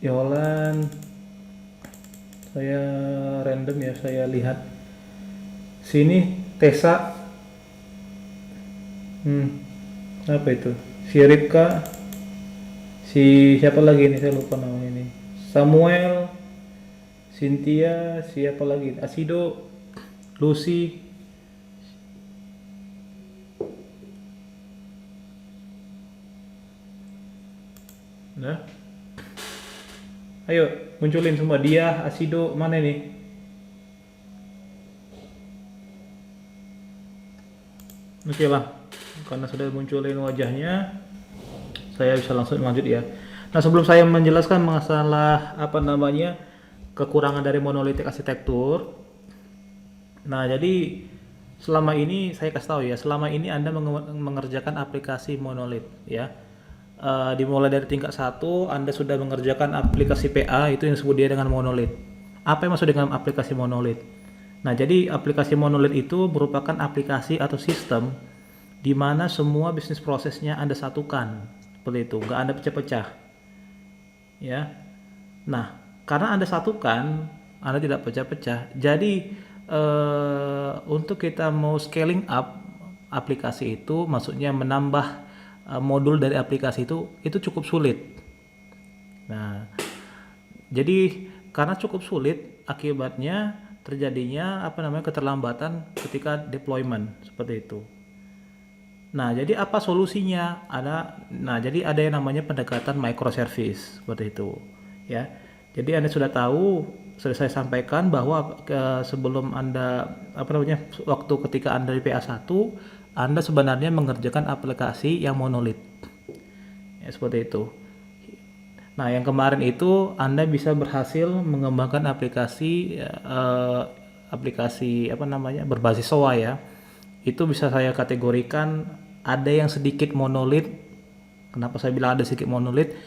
Yolan, saya random ya, saya lihat sini Tesa. Apa itu? Si Ripka, si siapa lagi ini, saya lupa namanya ini. Samuel, Cynthia, siapa lagi? Asido, Lucy. Nah, ayo munculin semua, dia, Asido, mana nih? Oke lah, karena sudah munculin wajahnya, saya bisa langsung lanjut ya. Nah, sebelum saya menjelaskan masalah apa namanya kekurangan dari monolitik arsitektur, nah jadi selama ini saya kasih tahu ya, selama ini Anda mengerjakan aplikasi monolit ya. Dimulai dari tingkat 1, Anda sudah mengerjakan aplikasi PA, itu yang disebut dia dengan monolit. Apa yang maksud dengan aplikasi monolit? Nah, jadi aplikasi monolit itu merupakan aplikasi atau sistem di mana semua bisnis prosesnya Anda satukan. Seperti itu, nggak Anda pecah-pecah. Ya. Nah, karena Anda satukan, Anda tidak pecah-pecah. Jadi untuk kita mau scaling up aplikasi itu, maksudnya menambah modul dari aplikasi itu cukup sulit. Nah, jadi karena cukup sulit, akibatnya terjadinya apa namanya keterlambatan ketika deployment seperti itu. Nah, jadi apa solusinya? Jadi ada yang namanya pendekatan microservice seperti itu, ya. Jadi Anda sudah tahu, sudah saya sampaikan bahwa sebelum Anda apa namanya waktu ketika Anda di PA1, Anda sebenarnya mengerjakan aplikasi yang monolit. Ya, seperti itu. Nah, yang kemarin itu Anda bisa berhasil mengembangkan aplikasi apa namanya berbasis SOA ya. Itu bisa saya kategorikan ada yang sedikit monolit. Kenapa saya bilang ada sedikit monolit?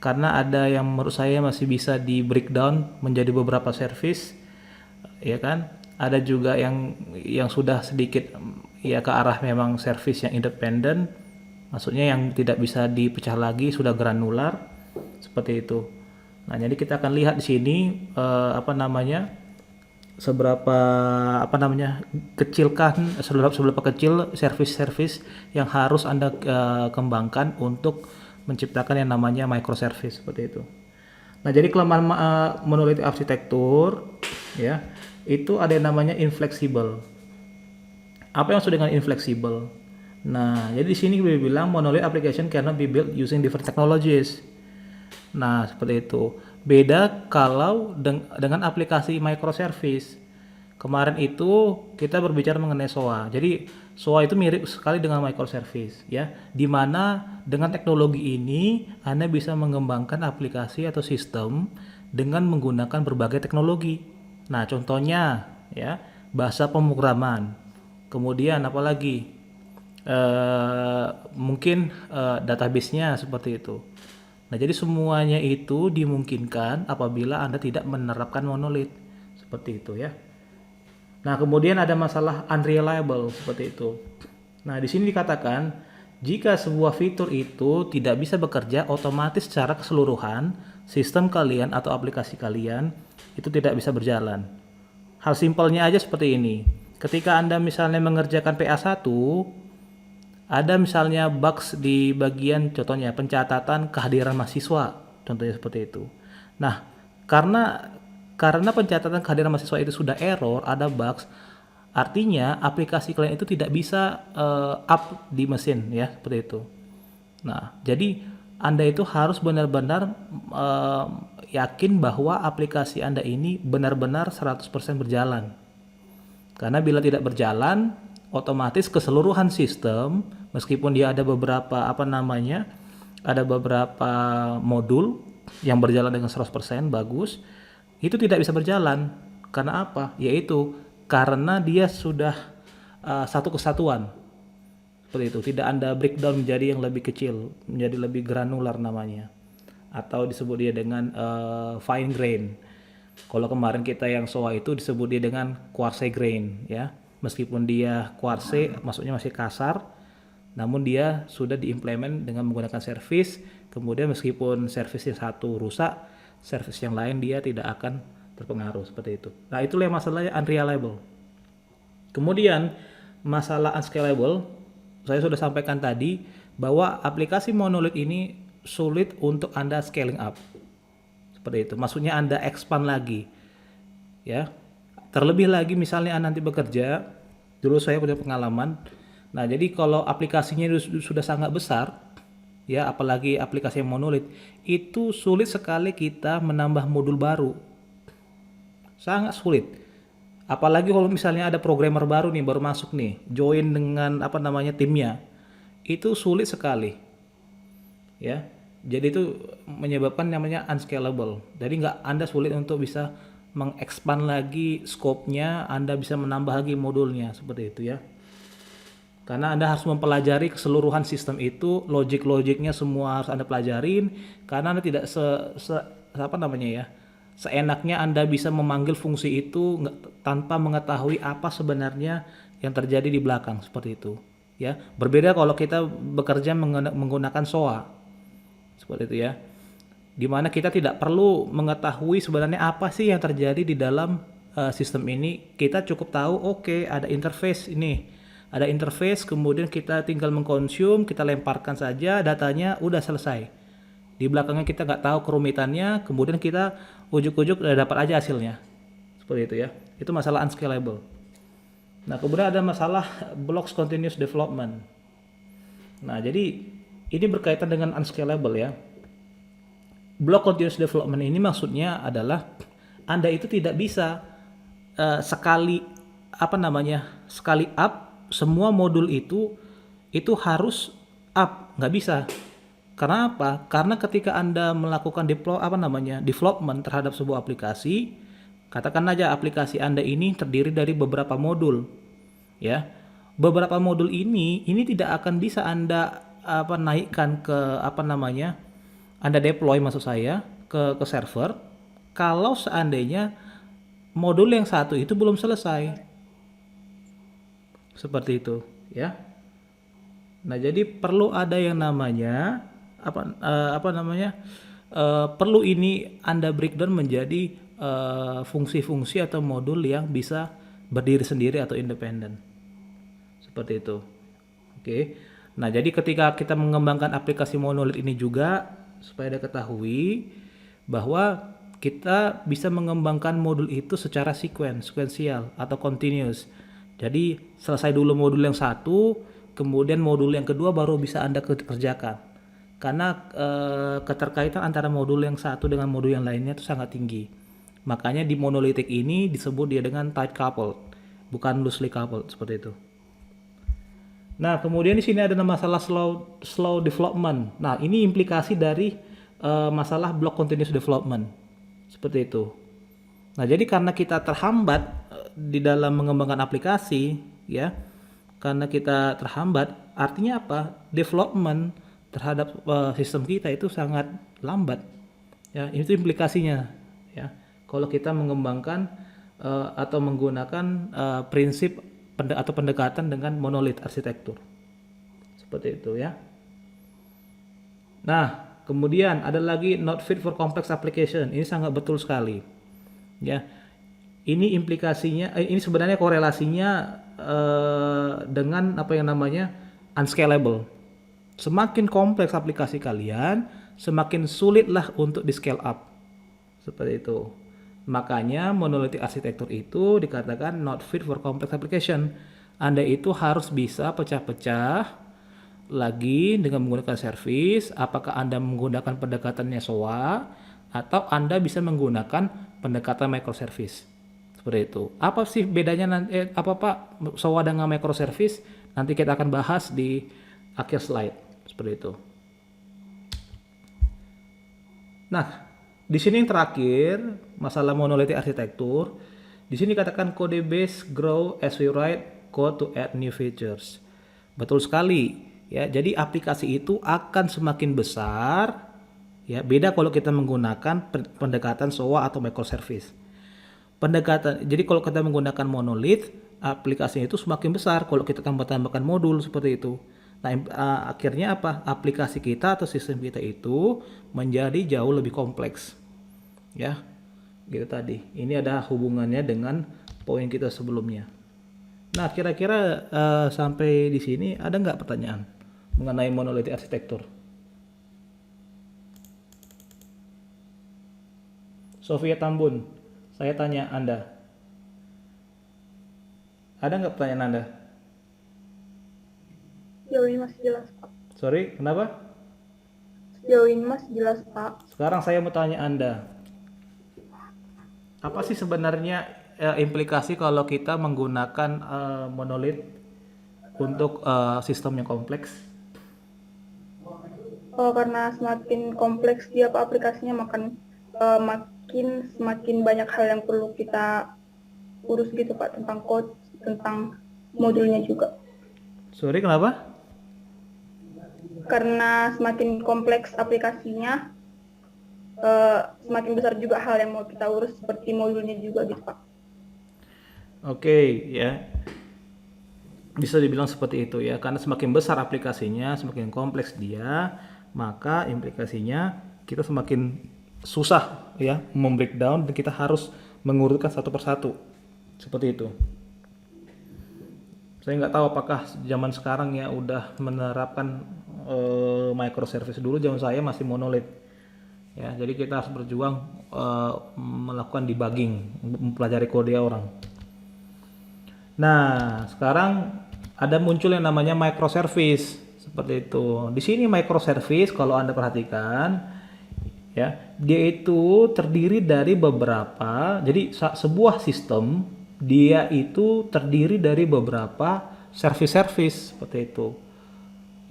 Karena ada yang menurut saya masih bisa di breakdown menjadi beberapa service, ya kan? Ada juga yang sudah sedikit ya ke arah memang service yang independen, maksudnya yang tidak bisa dipecah lagi, sudah granular seperti itu. Nah, jadi kita akan lihat di sini apa namanya seberapa apa namanya kecilkan seberapa kecil service-service yang harus Anda kembangkan untuk menciptakan yang namanya microservice seperti itu. Nah, jadi kelemahan monolitik arsitektur ya, itu ada yang namanya inflexible. Apa yang maksud dengan inflexible? Nah, jadi di sini gue bilang monolith application cannot be built using different technologies. Nah, seperti itu. Beda kalau dengan aplikasi microservice. Kemarin itu kita berbicara mengenai SOA. Jadi SOA itu mirip sekali dengan microservice ya. Di mana dengan teknologi ini Anda bisa mengembangkan aplikasi atau sistem dengan menggunakan berbagai teknologi. Nah, contohnya ya, bahasa pemrograman. Kemudian apalagi mungkin database-nya seperti itu. Nah, jadi semuanya itu dimungkinkan apabila Anda tidak menerapkan monolit seperti itu ya. Nah, kemudian ada masalah unreliable seperti itu. Nah, di sini dikatakan jika sebuah fitur itu tidak bisa bekerja otomatis secara keseluruhan, sistem kalian atau aplikasi kalian itu tidak bisa berjalan. Hal simpelnya aja seperti ini. Ketika Anda misalnya mengerjakan PA1, ada misalnya bugs di bagian contohnya pencatatan kehadiran mahasiswa, contohnya seperti itu. Nah, karena pencatatan kehadiran mahasiswa itu sudah error, ada bugs, artinya aplikasi kalian itu tidak bisa up di mesin ya, seperti itu. Nah, jadi Anda itu harus benar-benar yakin bahwa aplikasi Anda ini benar-benar 100% berjalan. Karena bila tidak berjalan, otomatis keseluruhan sistem, meskipun dia ada beberapa ada beberapa modul yang berjalan dengan 100% bagus, itu tidak bisa berjalan. Karena apa? Yaitu karena dia sudah satu kesatuan. Seperti itu, tidak Anda breakdown menjadi yang lebih kecil, menjadi lebih granular namanya. Atau disebut dia dengan fine grain. Kalau kemarin kita yang SOA itu disebut dia dengan quartz grain ya. Meskipun dia quartz maksudnya masih kasar, namun dia sudah diimplement dengan menggunakan service. Kemudian meskipun service yang satu rusak, service yang lain dia tidak akan terpengaruh seperti itu. Nah, itulah yang masalahnya unreliable. Kemudian masalah unscalable, saya sudah sampaikan tadi bahwa aplikasi monolith ini sulit untuk Anda scaling up. Seperti itu. Maksudnya Anda expand lagi. Ya. Terlebih lagi misalnya Anda nanti bekerja, dulu saya punya pengalaman. Nah, jadi kalau aplikasinya sudah sangat besar, ya, apalagi aplikasi yang monolith, itu sulit sekali kita menambah modul baru. Sangat sulit. Apalagi kalau misalnya ada programmer baru nih, baru masuk nih, join dengan timnya, itu sulit sekali, ya. Jadi itu menyebabkan namanya unscalable. Jadi Anda sulit untuk bisa mengexpand lagi scope-nya, Anda bisa menambah lagi modulnya seperti itu ya. Karena Anda harus mempelajari keseluruhan sistem itu, logik-logiknya semua harus Anda pelajarin, karena Anda tidak seenaknya Anda bisa memanggil fungsi itu tanpa mengetahui apa sebenarnya yang terjadi di belakang seperti itu ya. Berbeda kalau kita bekerja menggunakan SOA seperti itu ya, dimana kita tidak perlu mengetahui sebenarnya apa sih yang terjadi di dalam sistem ini. Kita cukup tahu ada interface ini, ada interface, kemudian kita tinggal mengkonsum, kita lemparkan saja datanya, udah selesai. Di belakangnya kita nggak tahu kerumitannya, kemudian kita ujuk-ujuk udah dapat aja hasilnya. Seperti itu ya. Itu masalah unscalable. Nah, kemudian ada masalah blocks continuous development. Nah, jadi ini berkaitan dengan unscalable ya. Block continuous development ini maksudnya adalah Anda itu tidak bisa sekali up semua modul itu harus up, nggak bisa. Karena apa? Karena ketika Anda melakukan development terhadap sebuah aplikasi, katakan aja aplikasi Anda ini terdiri dari beberapa modul, ya. Beberapa modul ini tidak akan bisa Anda naikkan ke Anda deploy maksud saya ke server kalau seandainya modul yang satu itu belum selesai. Seperti itu, ya. Nah, jadi perlu ada yang namanya perlu ini Anda breakdown menjadi fungsi-fungsi atau modul yang bisa berdiri sendiri atau independen. Seperti itu. Oke. Nah, jadi ketika kita mengembangkan aplikasi monolith ini juga supaya Anda ketahui bahwa kita bisa mengembangkan modul itu secara sequential atau continuous. Jadi selesai dulu modul yang satu, kemudian modul yang kedua baru bisa Anda kerjakan. Karena keterkaitan antara modul yang satu dengan modul yang lainnya itu sangat tinggi. Makanya di monolithic ini disebut dia dengan tight coupled, bukan loosely coupled seperti itu. Nah, kemudian di sini ada masalah slow development. Nah, ini implikasi dari masalah block continuous development. Seperti itu. Nah, jadi karena kita terhambat di dalam mengembangkan aplikasi, ya. Karena kita terhambat, artinya apa? Development terhadap sistem kita itu sangat lambat. Ya, itu implikasinya, ya. Kalau kita mengembangkan atau menggunakan prinsip atau pendekatan dengan monolith arsitektur. Seperti itu ya. Nah, kemudian ada lagi not fit for complex application. Ini sangat betul sekali. Ya. Ini implikasinya ini sebenarnya korelasinya dengan unscalable. Semakin kompleks aplikasi kalian, semakin sulitlah untuk di scale up. Seperti itu. Makanya monolithic arsitektur itu dikatakan not fit for complex application. Anda itu harus bisa pecah-pecah lagi dengan menggunakan service. Apakah Anda menggunakan pendekatannya SOA atau Anda bisa menggunakan pendekatan microservice. Seperti itu. Apa sih bedanya SOA dengan microservice? Nanti kita akan bahas di akhir slide. Seperti itu. Nah, di sini yang terakhir, masalah monolithic arsitektur. Di sini katakan code base grow as we write code to add new features. Betul sekali, ya. Jadi aplikasi itu akan semakin besar, ya. Beda kalau kita menggunakan pendekatan SOA atau microservice. Jadi kalau kita menggunakan monolith, aplikasinya itu semakin besar kalau kita tambahkan modul seperti itu. Nah, akhirnya apa? Aplikasi kita atau sistem kita itu menjadi jauh lebih kompleks. Ya, gitu tadi. Ini ada hubungannya dengan poin kita sebelumnya. Nah, kira-kira sampai di sini ada nggak pertanyaan mengenai monolitik arsitektur? Sofia Tambun, saya tanya Anda. Ada nggak pertanyaan Anda? Sejauh ini masih jelas, Pak. Sorry, kenapa? Sejauh ini masih jelas, Pak. Sekarang saya mau tanya Anda. Apa sih sebenarnya implikasi kalau kita menggunakan monolit untuk sistem yang kompleks? Karena semakin kompleks dia aplikasinya, makin semakin banyak hal yang perlu kita urus gitu, Pak, tentang code, tentang modulnya juga. Sorry, kenapa? Karena semakin kompleks aplikasinya, semakin besar juga hal yang mau kita urus seperti modulnya juga gitu, Pak. Oke, ya. Bisa dibilang seperti itu ya, karena semakin besar aplikasinya, semakin kompleks dia, maka implikasinya kita semakin susah ya membreakdown dan kita harus mengurutkan satu persatu. Seperti itu. Saya nggak tahu apakah zaman sekarang ya udah menerapkan microservice. Dulu zaman saya masih monolith. Ya, jadi kita harus berjuang melakukan debugging, mempelajari kode orang. Nah, sekarang ada muncul yang namanya microservice seperti itu. Di sini microservice kalau Anda perhatikan ya, dia itu terdiri dari beberapa. Jadi sebuah sistem dia itu terdiri dari beberapa service-service seperti itu.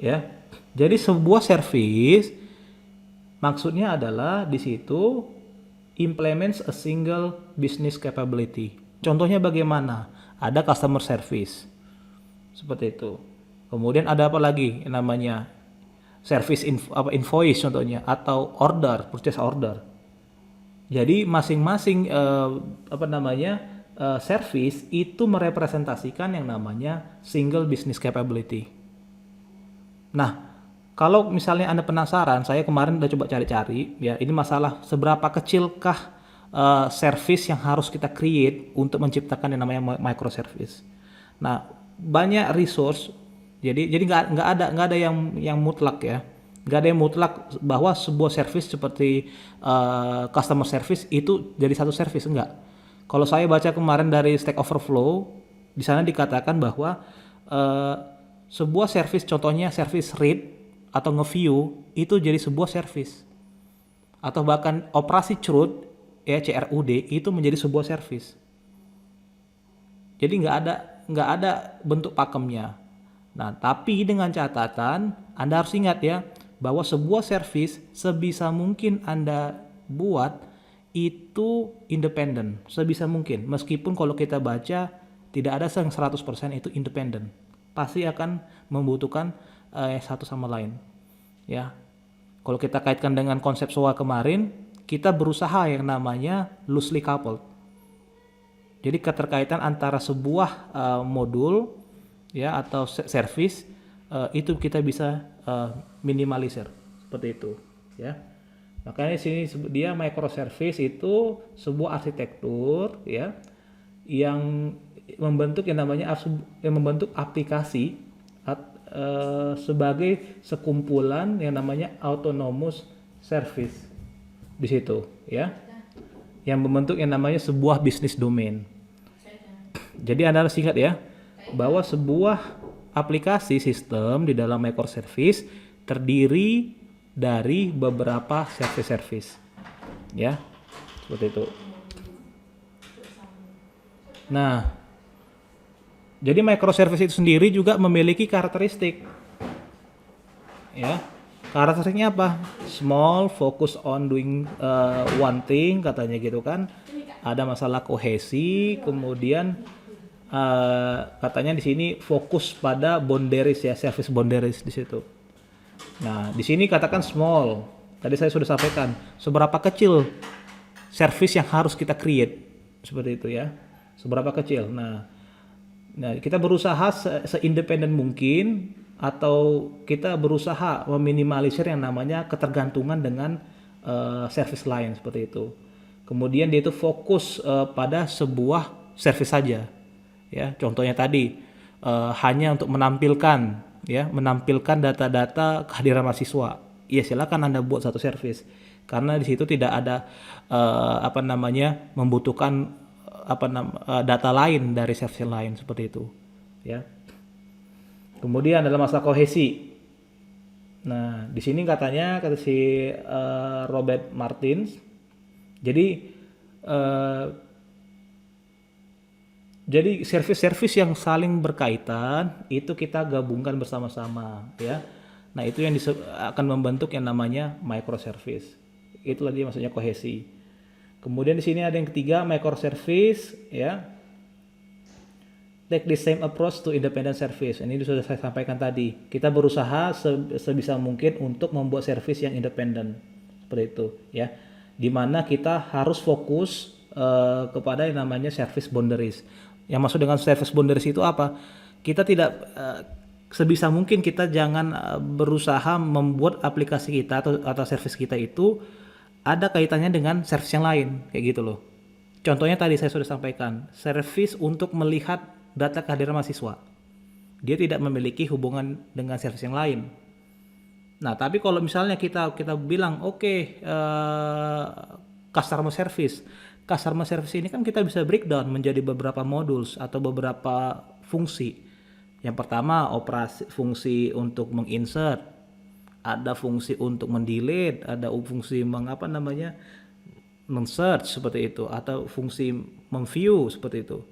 Ya. Jadi sebuah service maksudnya adalah di situ implements a single business capability. Contohnya bagaimana? Ada customer service. Seperti itu. Kemudian ada apa lagi yang namanya service invoice contohnya atau order, purchase order. Jadi masing-masing service itu merepresentasikan yang namanya single business capability. Nah, kalau misalnya Anda penasaran, saya kemarin udah coba cari-cari ya, ini masalah seberapa kecilkah service yang harus kita create untuk menciptakan yang namanya microservice. Nah, banyak resource. Jadi nggak ada yang mutlak ya. Nggak ada yang mutlak bahwa sebuah service seperti customer service itu jadi satu service, enggak. Kalau saya baca kemarin dari Stack Overflow, di sana dikatakan bahwa sebuah service, contohnya service read atau nge-view itu jadi sebuah service. Atau bahkan operasi CRUD ya, CRUD itu menjadi sebuah service. Jadi nggak ada bentuk pakemnya. Nah, tapi dengan catatan Anda harus ingat ya bahwa sebuah service sebisa mungkin Anda buat itu independen sebisa mungkin. Meskipun kalau kita baca tidak ada yang 100% itu independen. Pasti akan membutuhkan satu sama lain. Ya. Kalau kita kaitkan dengan konsep SOA kemarin, kita berusaha yang namanya loosely coupled. Jadi keterkaitan antara sebuah modul ya atau service itu kita bisa minimalisir seperti itu ya. Makanya di sini dia microservice itu sebuah arsitektur ya yang membentuk yang namanya membentuk aplikasi sebagai sekumpulan yang namanya autonomous service di situ ya, yang membentuk yang namanya sebuah bisnis domain. Jadi Anda harus ingat ya bahwa sebuah aplikasi sistem di dalam microservice terdiri dari beberapa service-service ya, seperti itu. Nah, jadi microservice itu sendiri juga memiliki karakteristik ya. Karakteristiknya apa? Small, focus on doing one thing katanya gitu kan. Ada masalah kohesi, kemudian katanya di sini fokus pada boundaries ya, service boundaries di situ. Nah, di sini katakan small. Tadi saya sudah sampaikan seberapa kecil service yang harus kita create seperti itu ya. Seberapa kecil. Nah kita berusaha seindependen mungkin atau kita berusaha meminimalisir yang namanya ketergantungan dengan service lain seperti itu. Kemudian dia itu fokus pada sebuah service saja. Ya, contohnya tadi hanya untuk menampilkan data-data kehadiran mahasiswa. Ya silakan Anda buat satu service karena di situ tidak ada membutuhkan data lain dari service lain seperti itu. Ya. Kemudian adalah masalah kohesi. Nah, di sini katanya kata si Robert Martins. Jadi service-service yang saling berkaitan itu kita gabungkan bersama-sama, ya. Nah, itu yang akan membentuk yang namanya microservice. Itulah dia maksudnya kohesi. Kemudian di sini ada yang ketiga microservice, ya. Take the same approach to independent service. Ini sudah saya sampaikan tadi. Kita berusaha sebisa mungkin untuk membuat service yang independen. Seperti itu, ya. Di mana kita harus fokus kepada yang namanya service boundaries. Yang maksud dengan service boundaries itu apa? Kita tidak sebisa mungkin kita jangan berusaha membuat aplikasi kita atau service kita itu ada kaitannya dengan service yang lain, kayak gitu loh. Contohnya tadi saya sudah sampaikan, service untuk melihat data kehadiran mahasiswa. Dia tidak memiliki hubungan dengan service yang lain. Nah, tapi kalau misalnya kita bilang customer service. Customer service ini kan kita bisa breakdown menjadi beberapa modules atau beberapa fungsi. Yang pertama fungsi untuk menginsert, ada fungsi untuk mendelete, ada fungsi men-search seperti itu, atau fungsi memview seperti itu.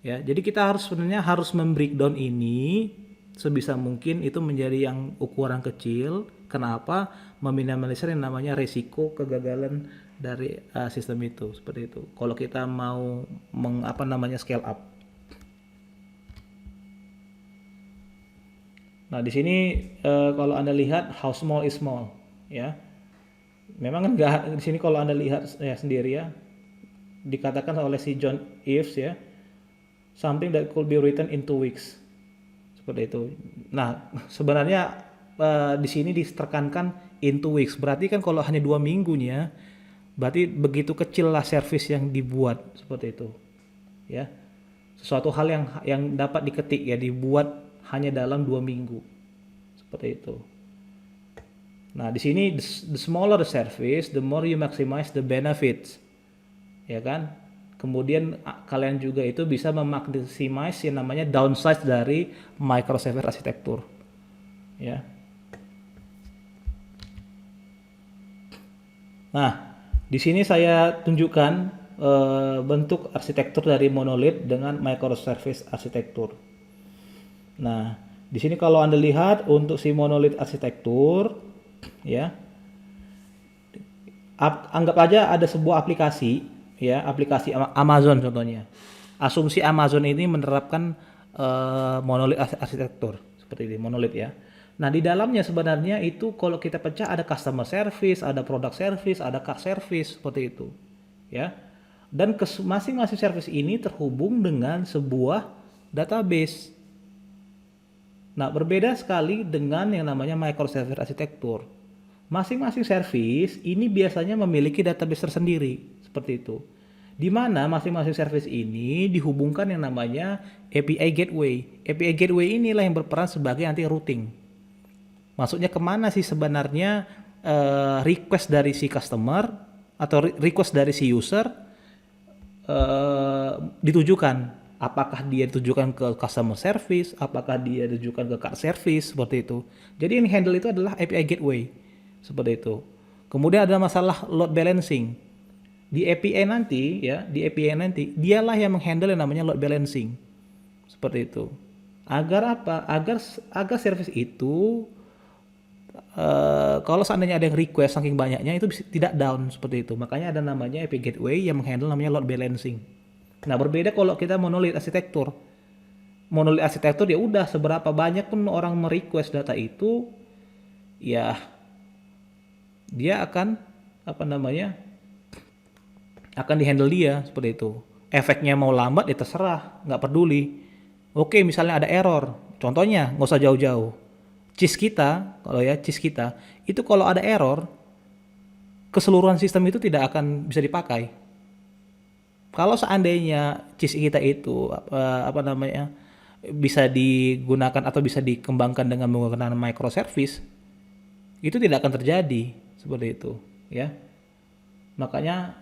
Ya, jadi kita sebenarnya harus membreakdown ini sebisa mungkin itu menjadi yang ukuran kecil. Kenapa? Meminimalisir yang namanya risiko kegagalan dari sistem itu, seperti itu. Kalau kita mau scale up. Nah, di sini kalau Anda lihat how small is small, ya. Memang kan di sini kalau Anda lihat sendiri ya, dikatakan oleh si John Ives ya, something that could be written in 2 weeks. Seperti itu. Nah, sebenarnya di sini ditekankan in 2 weeks. Berarti kan kalau hanya 2 minggunya, berarti begitu kecil lah service yang dibuat seperti itu. Ya. Sesuatu hal yang dapat diketik ya dibuat hanya dalam 2 minggu. Seperti itu. Nah, di sini the smaller the service, the more you maximize the benefits. Ya kan? Kemudian kalian juga itu bisa memaksimize yang namanya downsize dari microservice arsitektur. Ya. Nah, di sini saya tunjukkan bentuk arsitektur dari monolith dengan microservice arsitektur. Nah, di sini kalau Anda lihat untuk si monolith arsitektur, ya, anggap aja ada sebuah aplikasi, ya, aplikasi Amazon contohnya. Asumsi Amazon ini menerapkan monolith arsitektur seperti ini, monolith ya. Nah, di dalamnya sebenarnya itu kalau kita pecah ada customer service, ada product service, ada car service seperti itu, ya. Dan masing-masing service ini terhubung dengan sebuah database. Nah, berbeda sekali dengan yang namanya microservice arsitektur. Masing-masing service ini biasanya memiliki database tersendiri, seperti itu. Di mana masing-masing service ini dihubungkan yang namanya API gateway. API gateway inilah yang berperan sebagai anti routing. Maksudnya kemana sih sebenarnya request dari si customer atau request dari si user ditujukan. Apakah dia ditujukan ke customer service, apakah dia ditujukan ke car service, seperti itu. Jadi yang handle itu adalah API gateway, seperti itu. Kemudian ada masalah load balancing. Di API nanti, dialah yang menghandle yang namanya load balancing, seperti itu. Agar apa? Agar service itu kalau seandainya ada yang request saking banyaknya itu tidak down seperti itu. Makanya ada namanya API gateway yang menghandle namanya load balancing. Nah, berbeda kalau kita monolith arsitektur. Monolith arsitektur ya udah seberapa banyak pun orang merequest data itu, ya dia akan akan dihandle dia seperti itu. Efeknya mau lambat ya terserah, nggak peduli. Oke, misalnya ada error. Contohnya nggak usah jauh-jauh. Cheese kita itu kalau ada error keseluruhan sistem itu tidak akan bisa dipakai. Kalau seandainya cheese kita itu apa namanya bisa digunakan atau bisa dikembangkan dengan menggunakan microservice, itu tidak akan terjadi seperti itu, ya. Makanya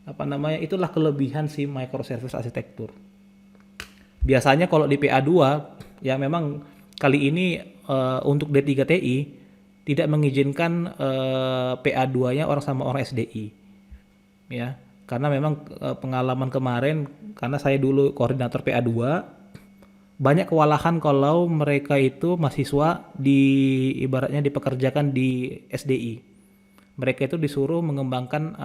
apa namanya itulah kelebihan si microservice arsitektur. Biasanya kalau di PA2 ya memang kali ini untuk D3TI tidak mengizinkan PA2-nya orang sama orang SDI, ya. Karena memang pengalaman kemarin, karena saya dulu koordinator PA2, banyak kewalahan kalau mereka itu mahasiswa ibaratnya dipekerjakan di SDI. Mereka itu disuruh mengembangkan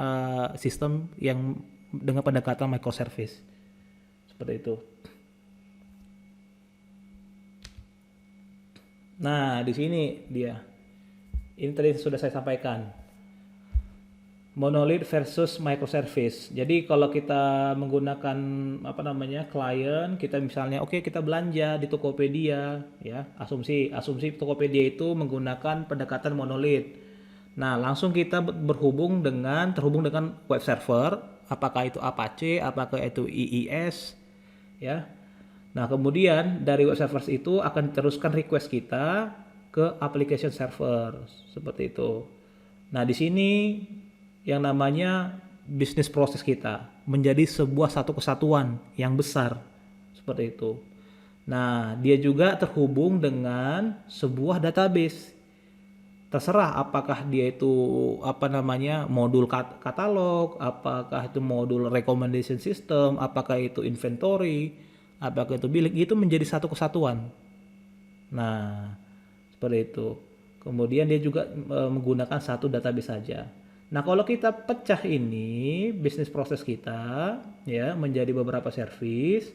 sistem yang dengan pendekatan microservice. Seperti itu. Nah, di sini dia. Ini tadi sudah saya sampaikan. Monolith versus microservice. Jadi kalau kita menggunakan apa namanya klien, kita misalnya oke, kita belanja di Tokopedia, ya asumsi Tokopedia itu menggunakan pendekatan monolith. Nah langsung kita terhubung dengan web server, apakah itu Apache, apakah itu IIS, ya. Nah kemudian dari web server itu akan teruskan request kita ke application server seperti itu. Nah di sini yang namanya bisnis proses kita menjadi sebuah satu kesatuan yang besar seperti itu. Nah, dia juga terhubung dengan sebuah database. Terserah apakah dia itu apa namanya modul katalog, apakah itu modul recommendation system, apakah itu inventory, apakah itu billing, itu menjadi satu kesatuan. Nah, seperti itu. Kemudian dia juga menggunakan satu database saja. Nah, kalau kita pecah ini bisnis proses kita ya menjadi beberapa service,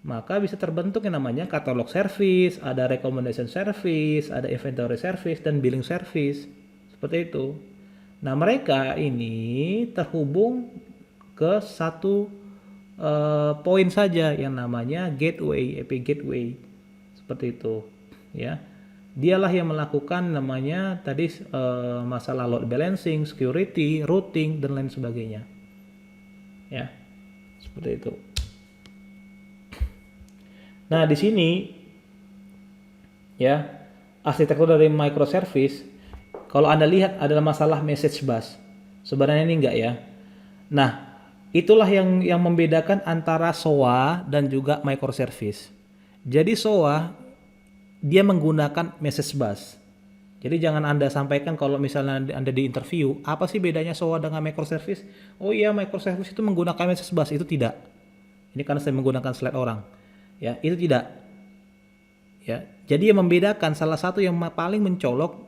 maka bisa terbentuk yang namanya katalog service, ada recommendation service, ada inventory service dan billing service. Seperti itu. Nah, mereka ini terhubung ke satu poin saja yang namanya gateway, API gateway. Seperti itu, ya. Dialah yang melakukan namanya tadi masalah load balancing, security, routing dan lain sebagainya. Ya. Seperti itu. Nah, di sini ya, arsitektur dari microservice kalau Anda lihat adalah masalah message bus. Sebenarnya ini enggak ya. Nah, itulah yang membedakan antara SOA dan juga microservice. Jadi SOA dia menggunakan message bus. Jadi jangan Anda sampaikan kalau misalnya Anda di interview, apa sih bedanya SOA dengan microservice? Oh iya, microservice itu menggunakan message bus. Itu tidak. Ini karena saya menggunakan slide orang. Ya, itu tidak. Ya. Jadi yang membedakan salah satu yang paling mencolok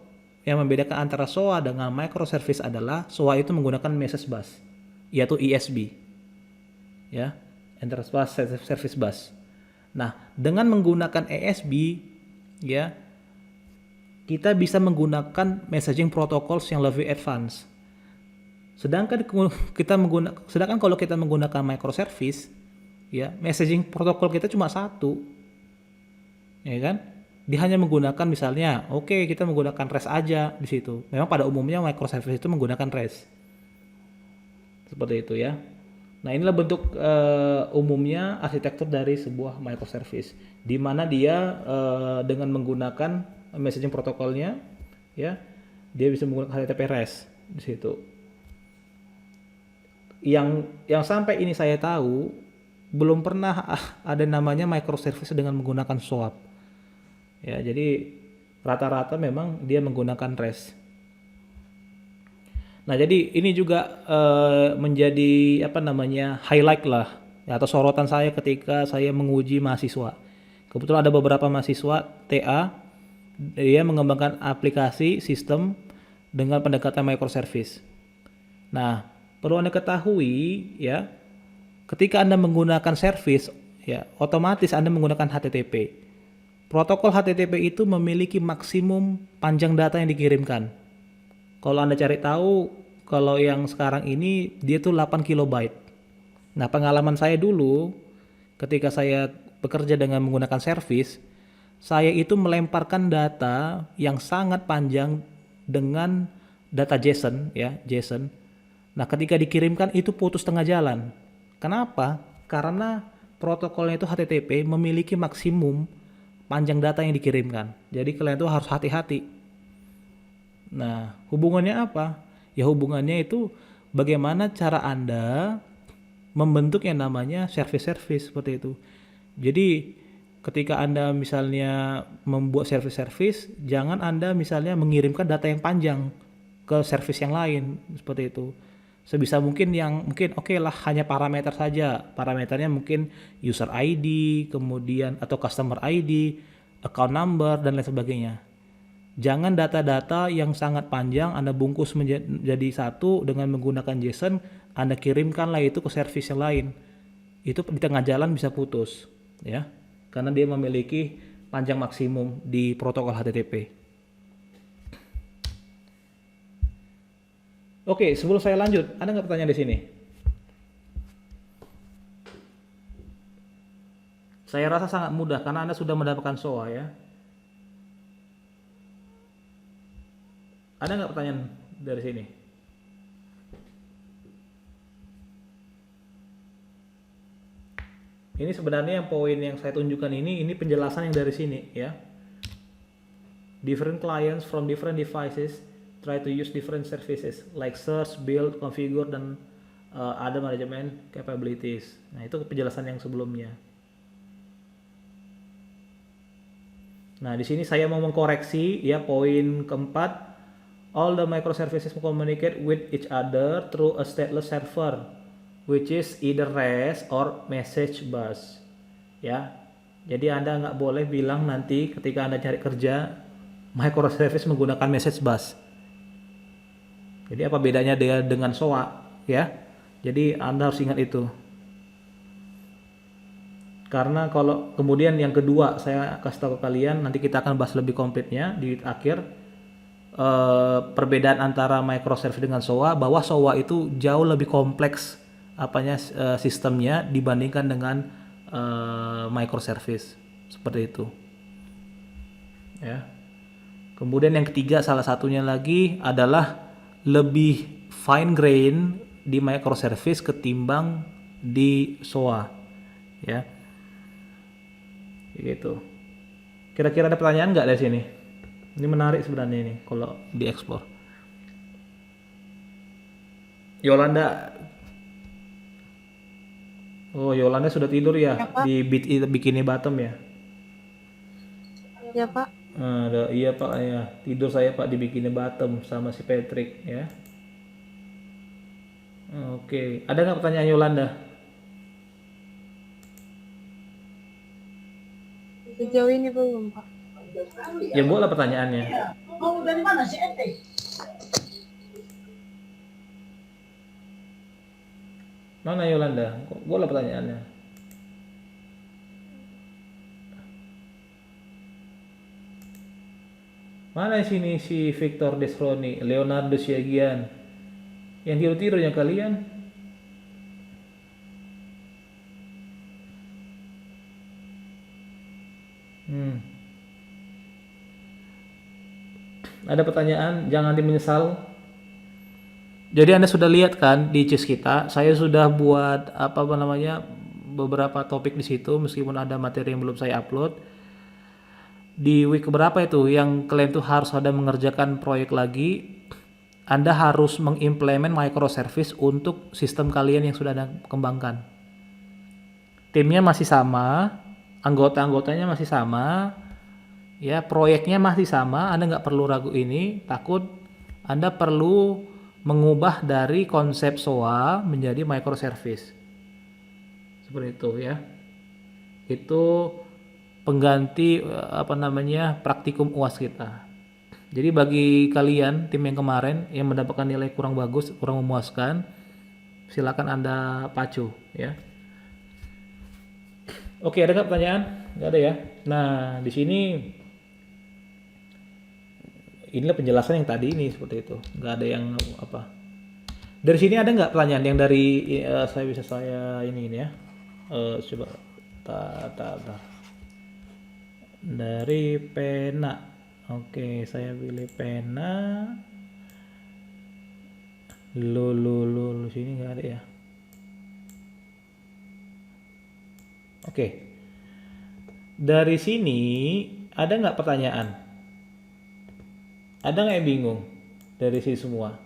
yang membedakan antara SOA dengan microservice adalah SOA itu menggunakan message bus, yaitu ESB. Ya, Enterprise Service Bus. Nah, dengan menggunakan ESB ya kita bisa menggunakan messaging protocols yang lebih advance. Sedangkan kalau kita menggunakan microservice ya messaging protokol kita cuma satu, ya kan? Dia hanya menggunakan misalnya kita menggunakan REST aja di situ. Memang pada umumnya microservice itu menggunakan REST seperti itu ya. Nah, inilah bentuk umumnya arsitektur dari sebuah microservice, di mana dia dengan menggunakan messaging protokolnya, ya, dia bisa menggunakan HTTP REST di situ. Yang sampai ini saya tahu belum pernah ada namanya microservice dengan menggunakan SOAP. Ya, jadi rata-rata memang dia menggunakan REST. Nah, jadi ini juga menjadi highlight lah ya, atau sorotan saya ketika saya menguji mahasiswa. Kebetulan ada beberapa mahasiswa TA dia mengembangkan aplikasi sistem dengan pendekatan microservice. Nah, perlu Anda ketahui ya, ketika Anda menggunakan service ya, otomatis Anda menggunakan HTTP. Protokol HTTP itu memiliki maksimum panjang data yang dikirimkan. Kalau Anda cari tahu, kalau yang sekarang ini dia tuh 8 kilobyte. Nah, pengalaman saya dulu ketika saya bekerja dengan menggunakan service, saya itu melemparkan data yang sangat panjang dengan data JSON ya, JSON. Nah, ketika dikirimkan itu putus tengah jalan. Kenapa? Karena protokolnya itu HTTP memiliki maksimum panjang data yang dikirimkan. Jadi kalian itu harus hati-hati. Nah, hubungannya apa? Ya hubungannya itu bagaimana cara Anda membentuk yang namanya service-service seperti itu. Jadi ketika Anda misalnya membuat service-service, jangan Anda misalnya mengirimkan data yang panjang ke service yang lain seperti itu. Sebisa mungkin yang mungkin oke lah hanya parameter saja. Parameternya mungkin user ID, kemudian atau customer ID, account number dan lain sebagainya. Jangan data-data yang sangat panjang Anda bungkus menjadi satu dengan menggunakan JSON, Anda kirimkanlah itu ke service yang lain. Itu di tengah jalan bisa putus, ya. Karena dia memiliki panjang maksimum di protokol HTTP. Oke, sebelum saya lanjut, ada nggak pertanyaan di sini? Saya rasa sangat mudah karena Anda sudah mendapatkan SOA ya. Ada nggak pertanyaan dari sini? Ini sebenarnya yang poin yang saya tunjukkan ini penjelasan yang dari sini ya. Different clients from different devices try to use different services like search, build, configure, dan other management capabilities. Nah, itu penjelasan yang sebelumnya. Nah, di sini saya mau mengkoreksi ya poin keempat. All the microservices communicate with each other through a stateless server, which is either REST or message bus. Ya, jadi Anda nggak boleh bilang nanti ketika Anda cari kerja microservice menggunakan message bus. Jadi apa bedanya dia dengan SOA ya? Jadi Anda harus ingat itu. Karena kalau kemudian yang kedua saya kasih tahu ke kalian, nanti kita akan bahas lebih komplitnya di akhir perbedaan antara microservice dengan SOA, bahwa SOA itu jauh lebih kompleks sistemnya dibandingkan dengan microservice seperti itu. Ya. Kemudian yang ketiga salah satunya lagi adalah lebih fine grain di microservice ketimbang di SOA ya gitu. Kira-kira ada pertanyaan nggak dari sini? Ini menarik sebenarnya ini kalau dieksplor. Yolanda, oh Yolanda sudah tidur ya, Pak. di Bikini Bottom ya? Ya Pak. Iya Pak ya, tidur saya Pak di Bikini Bottom sama si Patrick ya. Oke, ada nggak pertanyaan Yolanda? Sejauh ini belum Pak. Ya boleh pertanyaannya. Mau dari mana sih ente? Mana Yolanda? Boleh pertanyaannya. Mana sini si Victor Desroni, Leonardo Siagian? Yang tidur-tidurnya kalian? Ada pertanyaan? Jangan menyesal. Jadi Anda sudah lihat kan di CIS kita, saya sudah buat beberapa topik di situ meskipun ada materi yang belum saya upload. Di week berapa itu yang kalian tuh harus ada mengerjakan proyek lagi, Anda harus mengimplement microservice untuk sistem kalian yang sudah Anda kembangkan. Timnya masih sama, anggota-anggotanya masih sama, ya proyeknya masih sama. Anda nggak perlu ragu ini, takut Anda perlu mengubah dari konsep SOA menjadi microservice. Seperti itu ya. Itu pengganti praktikum UAS kita. Jadi bagi kalian tim yang kemarin yang mendapatkan nilai kurang bagus, kurang memuaskan, silakan Anda pacu ya. Oke, ada nggak pertanyaan? Nggak ada ya. Nah, di sini inilah penjelasan yang tadi ini seperti itu. Nggak ada yang apa. Dari sini ada nggak pertanyaan yang dari saya ini ya. Coba tar. Dari pena. Oke, saya pilih pena. Lo sini nggak ada ya. Oke. Dari sini ada nggak pertanyaan? Ada nggak yang bingung dari sini semua?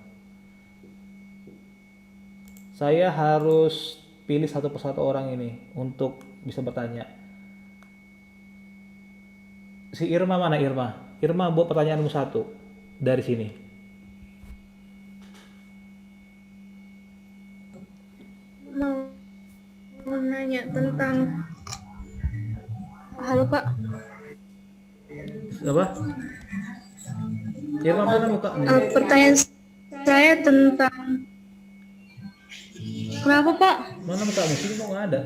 Saya harus pilih satu persatu orang ini untuk bisa bertanya. Si Irma mana Irma? Irma buat pertanyaanmu satu dari sini. Mau nanya tentang halo Pak. Apa? Irma mana muka? Pertanyaan saya tentang kenapa Pak? Mana mukamu? Sini kok nggak ada?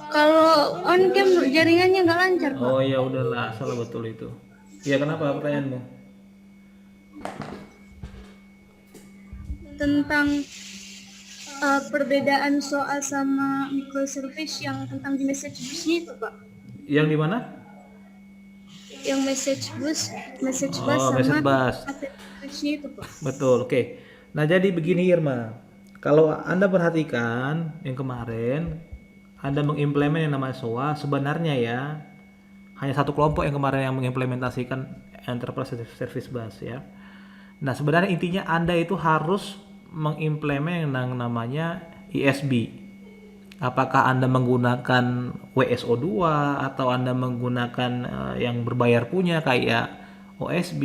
Kalau on cam jaringannya nggak lancar Pak. Oh ya udahlah, salah betul itu. Ya kenapa pertanyaanmu? Tentang perbedaan soal sama microservice yang tentang di message busnya itu Pak. Yang di mana? Yang message bus Oh, sama message bus. busnya itu Pak. Betul, oke. Nah jadi begini Irma, kalau Anda perhatikan yang kemarin, Anda mengimplement yang namanya SOA, sebenarnya ya hanya satu kelompok yang kemarin yang mengimplementasikan Enterprise Service Bus ya. Nah sebenarnya intinya Anda itu harus mengimplement yang namanya ISB. Apakah Anda menggunakan WSO2 atau Anda menggunakan yang berbayar punya kayak OSB,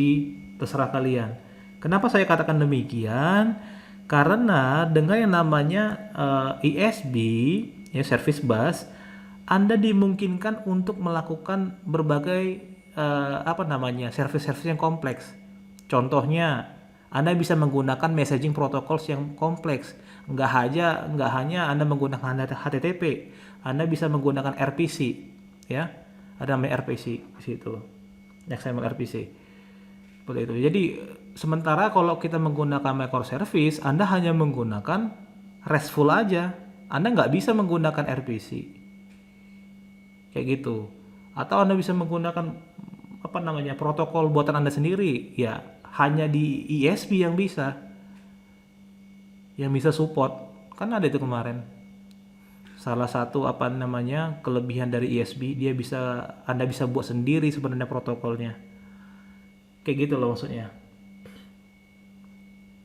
terserah kalian. Kenapa saya katakan demikian? Karena dengan yang namanya ISB, ya service bus, Anda dimungkinkan untuk melakukan berbagai service-service yang kompleks. Contohnya, Anda bisa menggunakan messaging protocols yang kompleks. Nggak hanya Anda menggunakan HTTP, Anda bisa menggunakan RPC, ya. Ada namanya RPC di situ, XML RPC. Seperti itu. Jadi sementara kalau kita menggunakan microservice, Anda hanya menggunakan RESTful aja. Anda nggak bisa menggunakan RPC. Kayak gitu. Atau Anda bisa menggunakan protokol buatan Anda sendiri, ya hanya di ISP yang bisa support. Kan ada itu kemarin salah satu kelebihan dari ISP, Anda bisa buat sendiri sebenarnya protokolnya, kayak gitu loh maksudnya.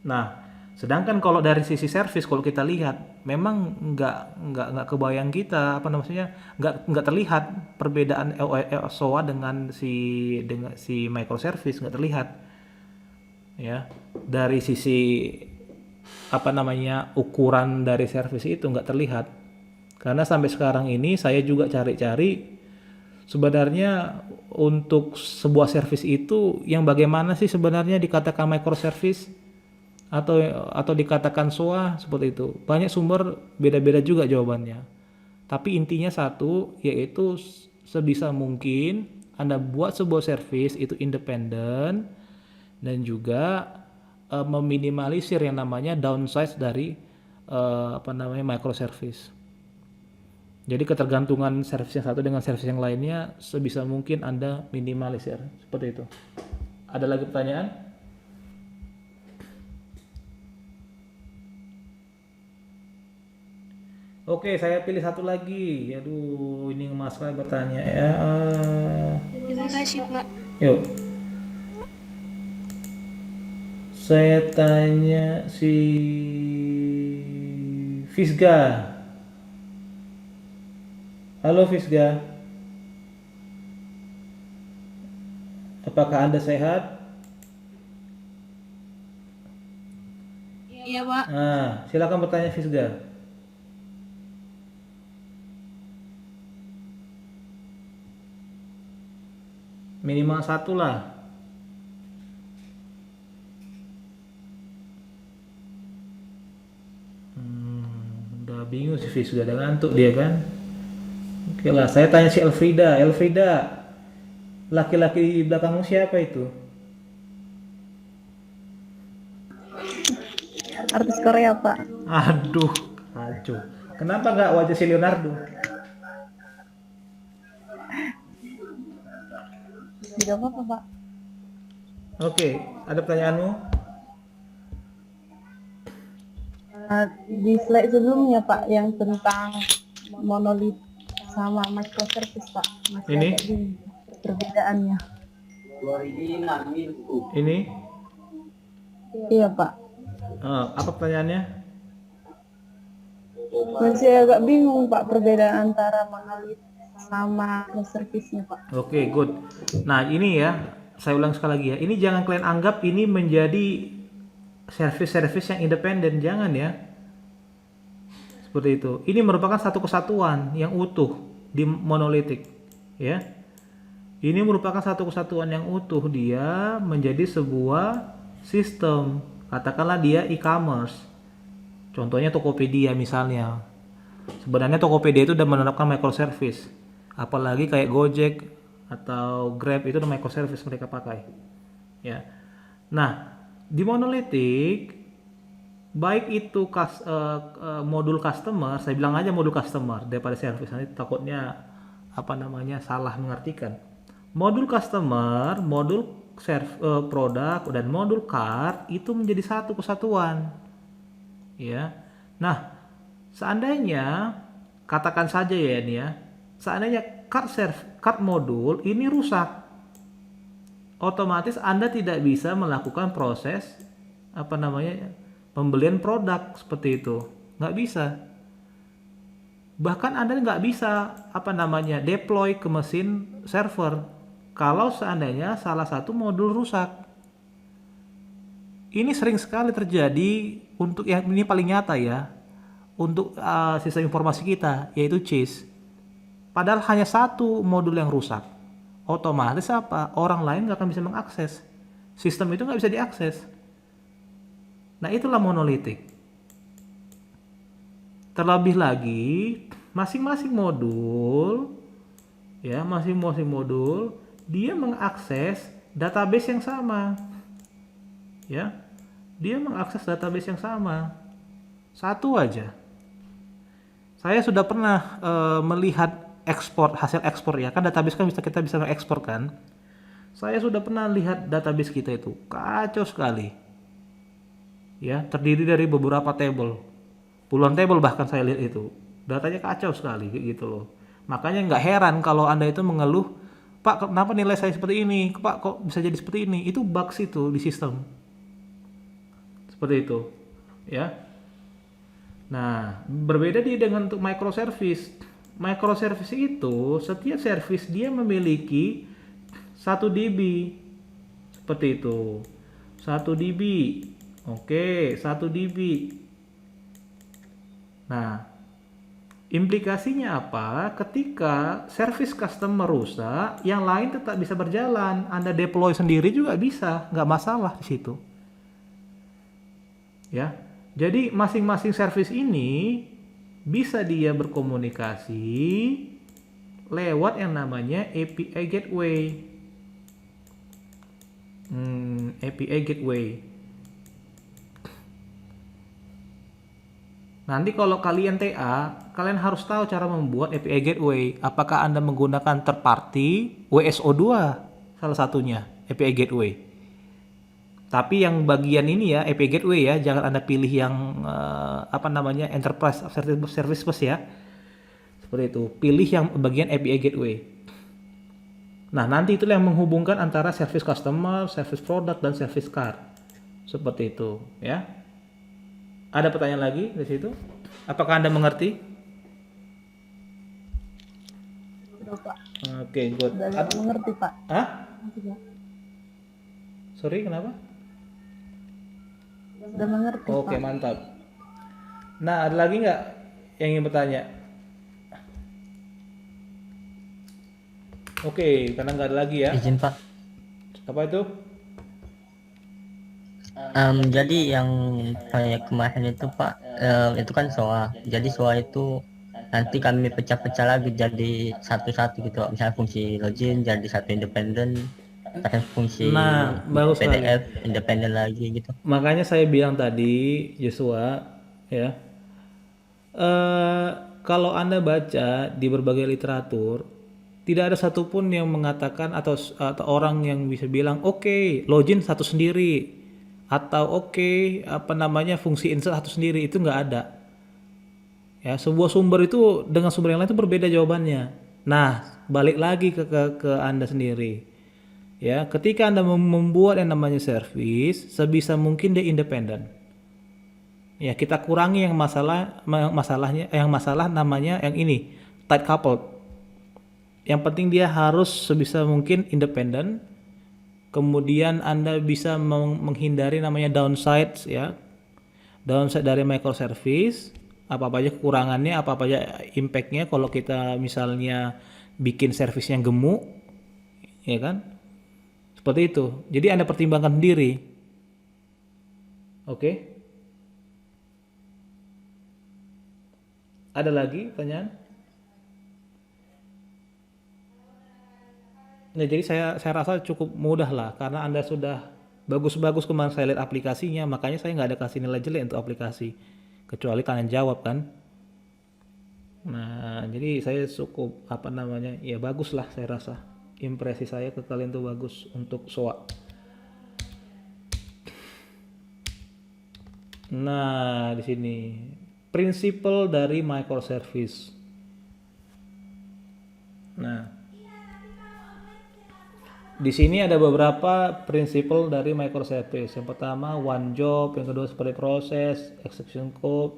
Nah sedangkan kalau dari sisi service, kalau kita lihat memang nggak kebayang kita nggak terlihat perbedaan SOA dengan si microservice, nggak terlihat ya. Dari sisi ukuran dari service itu nggak terlihat, karena sampai sekarang ini saya juga cari-cari sebenarnya untuk sebuah service itu yang bagaimana sih sebenarnya dikatakan microservice atau dikatakan SOA, seperti itu. Banyak sumber beda-beda juga jawabannya, tapi intinya satu, yaitu sebisa mungkin Anda buat sebuah service itu independen dan juga meminimalisir yang namanya downside dari microservice. Jadi ketergantungan service yang satu dengan service yang lainnya sebisa mungkin Anda minimalisir, seperti itu. Ada lagi pertanyaan? Oke, saya pilih satu lagi. Aduh, ini Mas Rai bertanya ya. Terima kasih Pak. Yuk. Saya tanya si Fisga. Halo Fisga. Apakah Anda sehat? Iya Pak. Nah, silakan bertanya Fisga. Minimal satu lah. Udah bingung sih, sudah ada ngantuk dia kan. Oke lah, saya tanya si Elfrida. Elfrida, laki-laki di belakangmu siapa itu? Artis Korea, Pak. Aduh, kacau. Kenapa nggak wajah si Leonardo? Tidak apa-apa, Pak. Oke, ada pertanyaanmu? Di slide sebelumnya Pak yang tentang monolit sama microservice Pak, masih Ini? agak bingung perbedaannya. Ini? Iya Pak, Apa pertanyaannya? masih agak bingung Pak perbedaan antara monolit sama microservice-nya Pak. Oke, good. Nah, ini ya, saya ulang sekali lagi ya. Ini jangan kalian anggap ini menjadi service-service yang independen, jangan ya. Seperti itu. Ini merupakan satu kesatuan yang utuh di monolitik, ya. Ini merupakan satu kesatuan yang utuh, dia menjadi sebuah sistem. Katakanlah dia e-commerce. Contohnya Tokopedia misalnya. Sebenarnya Tokopedia itu udah menerapkan microservice. Apalagi kayak Gojek atau Grab itu udah microservice mereka pakai. Ya. Nah, di monolitik baik itu modul customer, saya bilang aja modul customer daripada service, nanti takutnya salah mengartikan. Modul customer, modul produk dan modul cart itu menjadi satu kesatuan. Ya. Nah, seandainya katakan saja ya ini ya, seandainya cart modul ini rusak, otomatis Anda tidak bisa melakukan proses pembelian produk seperti itu, nggak bisa. Bahkan Anda nggak bisa deploy ke mesin server kalau seandainya salah satu modul rusak. Ini sering sekali terjadi untuk yang ini paling nyata ya, untuk sistem informasi kita yaitu CIS. Padahal hanya satu modul yang rusak, otomatis orang lain nggak akan bisa mengakses. Sistem itu nggak bisa diakses. Nah, itulah monolitik. Terlebih lagi, masing-masing modul dia mengakses database yang sama. Ya. Dia mengakses database yang sama. Satu aja. Saya sudah pernah melihat hasil ekspor ya. Kan database kan kita bisa mengekspor kan. Saya sudah pernah lihat database kita itu. Kacau sekali. Ya, terdiri dari beberapa table. Puluhan table bahkan saya lihat itu. Datanya kacau sekali gitu loh. Makanya nggak heran kalau Anda itu mengeluh, "Pak, kenapa nilai saya seperti ini? Pak, kok bisa jadi seperti ini?" Itu bugs itu di sistem. Seperti itu. Ya. Nah, berbeda dengan untuk microservice. Microservice itu setiap service dia memiliki 1 DB. Seperti itu. 1 DB. Oke, 1 DB. Nah, implikasinya apa? Ketika service customer rusak, yang lain tetap bisa berjalan. Anda deploy sendiri juga bisa, nggak masalah di situ. Ya, jadi masing-masing service ini bisa dia berkomunikasi lewat yang namanya API Gateway. API Gateway. Nanti kalau kalian TA, kalian harus tahu cara membuat API Gateway. Apakah Anda menggunakan third party, WSO2 salah satunya, API Gateway. Tapi yang bagian ini ya, API Gateway ya, jangan Anda pilih yang Enterprise Service Bus ya. Seperti itu, pilih yang bagian API Gateway. Nah, nanti itulah yang menghubungkan antara service customer, service product, dan service card. Seperti itu ya. Ada pertanyaan lagi di situ? Apakah Anda mengerti? Sudah Pak, Oke, good. sudah mengerti Pak. Hah? Sorry, kenapa? Sudah mengerti Oke, Pak. mantap. Nah, ada lagi nggak yang ingin bertanya? Oke, karena nggak ada lagi ya. Izin Pak. Apa itu? Jadi yang proyek kemarin itu Pak, itu kan SOA. Jadi SOA itu nanti kami pecah-pecah lagi jadi satu-satu gitu Pak. Misalnya fungsi login jadi satu independen, terus fungsi Nah, bagus sekali. PDF independen lagi gitu. Makanya saya bilang tadi, Joshua, ya, kalau Anda baca di berbagai literatur, Tidak ada satupun yang mengatakan atau orang yang bisa bilang oke, login satu sendiri atau oke, apa namanya, fungsi insert satu sendiri, itu nggak ada. Ya, sebuah sumber itu dengan sumber yang lain itu berbeda jawabannya. Nah, balik lagi ke Anda sendiri. Ya, ketika Anda membuat yang namanya service, sebisa mungkin dia independen. Ya, kita kurangi yang masalah namanya yang ini, tight coupled. Yang penting dia harus sebisa mungkin independen. Kemudian Anda bisa menghindari namanya downsides, ya. Downside dari microservice, apa-apa aja kekurangannya, apa-apa aja impact-nya kalau kita misalnya bikin service yang gemuk, ya kan? Seperti itu. Jadi Anda pertimbangkan sendiri. Oke. Ada lagi pertanyaan? Nah, jadi saya rasa cukup mudah lah, karena Anda sudah bagus-bagus kemarin saya lihat aplikasinya, makanya saya nggak ada kasih nilai jelek untuk aplikasi, kecuali kalian jawab kan. Nah, jadi saya cukup apa namanya, ya bagus lah, saya rasa impresi saya ke kalian tuh bagus untuk SOA. Nah, di sini prinsipal dari microservice. Nah, di sini ada beberapa prinsipal dari microservice. Yang pertama one job, yang kedua seperti proses, execution code.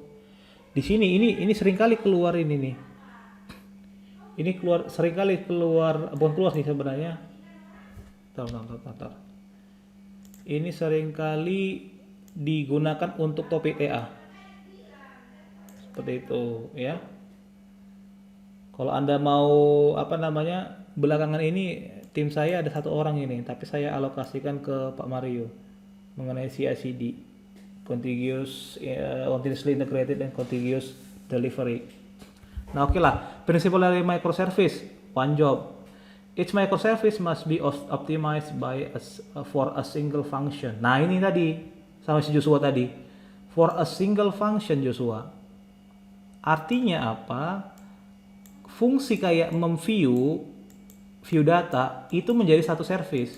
Di sini ini seringkali keluar ini nih. Ini seringkali keluar, bukan keluar sih sebenarnya. Tar. Ini seringkali digunakan untuk topik TA. Seperti itu, ya. Kalau Anda mau apa namanya, belakangan ini tim saya ada satu orang ini, tapi saya alokasikan ke Pak Mario mengenai CI/CD, continuously integrated and continuous delivery. Nah, oke lah, prinsip dari microservice, one job. Each microservice must be optimized for a single function. Nah, ini tadi sama si Joshua tadi, for a single function Joshua. Artinya apa? Fungsi kayak view data itu menjadi satu service.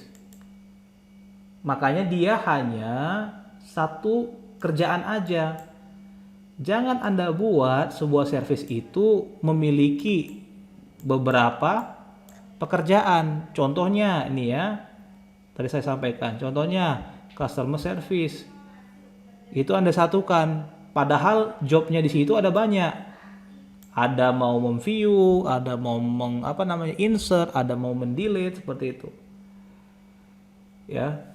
Makanya dia hanya satu kerjaan aja. Jangan Anda buat sebuah service itu memiliki beberapa pekerjaan. Contohnya ini ya, tadi saya sampaikan. Contohnya customer service. Itu Anda satukan. Padahal jobnya di situ ada banyak. Ada mau memview, ada mau insert, ada mau mendelete, seperti itu. Ya.